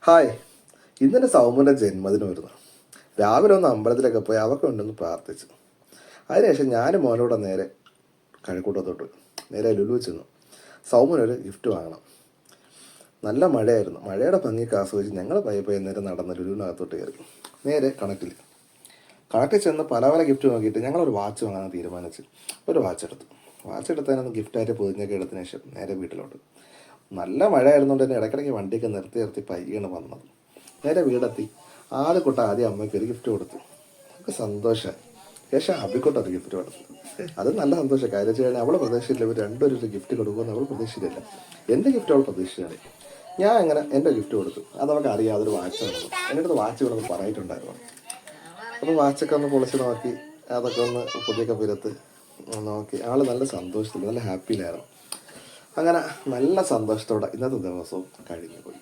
Hi, ഇന്നെൻ്റെ സൗമ്യൻ്റെ ജന്മദിനം വരുന്നു. രാവിലെ ഒന്ന് അമ്പലത്തിലൊക്കെ പോയി അവർക്ക് ഉണ്ടെന്ന് പ്രാർത്ഥിച്ചു. അതിനുശേഷം ഞാനും മോനോടെ നേരെ കഴക്കൂട്ടത്തോട്ട് നേരെ ലുലു ചെന്നു. സൗമ്യനൊരു ഗിഫ്റ്റ് വാങ്ങണം. നല്ല മഴയായിരുന്നു. മഴയുടെ ഭംഗിക്ക് ആസ്വദിച്ച് ഞങ്ങൾ പയ്യെ നേരെ നടന്ന് ലുലുവിനകത്തോട്ട് കയറി. നേരെ കണക്റ്റിൽ ചെന്ന് പല പല ഗിഫ്റ്റ് നോക്കിയിട്ട് ഞങ്ങളൊരു വാച്ച് വാങ്ങാൻ തീരുമാനിച്ചു. ഒരു വാച്ച് എടുത്തതിനൊന്ന് ഗിഫ്റ്റായിട്ട് പൊതിഞ്ഞൊക്കെ എടുത്തതിന് ശേഷം നേരെ വീട്ടിലോട്ട്. നല്ല മഴയായിരുന്നുകൊണ്ട് തന്നെ ഇടയ്ക്കിടയ്ക്ക് വണ്ടിയൊക്കെ നിർത്തി പയ്യാണ് വന്നത്. നേരെ വീടെത്തി ആദ്യം അമ്മയ്ക്ക് ഒരു ഗിഫ്റ്റ് കൊടുത്തു. നമുക്ക് സന്തോഷമായി. ശേഷം അബിക്കോട്ടൊരു ഗിഫ്റ്റ് കൊടുത്തു. അത് നല്ല സന്തോഷം. കാര്യം വെച്ച് കഴിഞ്ഞാൽ അവൾ പ്രതീക്ഷിച്ചില്ല. ഇവർ രണ്ടുപേരും ഒരു ഗിഫ്റ്റ് കൊടുക്കുമെന്ന് അവൾ പ്രതീക്ഷിച്ചില്ല. എൻ്റെ ഗിഫ്റ്റ് അവൾ പ്രതീക്ഷിച്ചാണ്. ഞാൻ അങ്ങനെ എൻ്റെ ഗിഫ്റ്റ് കൊടുത്തു. അത് അവൾക്ക് അറിയാം അതൊരു വാച്ചാണ്. എൻ്റെ അടുത്ത് വാച്ച് വേണമെന്ന് പറഞ്ഞിട്ടുണ്ടായിരുന്നു. അപ്പോൾ വാച്ചൊക്കെ ഒന്ന് പൊളിച്ച് നോക്കി അതൊക്കെ ഒന്ന് പുതിയൊക്കെ പുരത്ത് നോക്കി ആൾ നല്ല സന്തോഷത്തിൽ നല്ല ഹാപ്പിയിലായിരുന്നു. അങ്ങനെ നല്ല സന്തോഷത്തോടെ ഇന്നത്തെ ദിവസവും കഴിഞ്ഞു പോയി.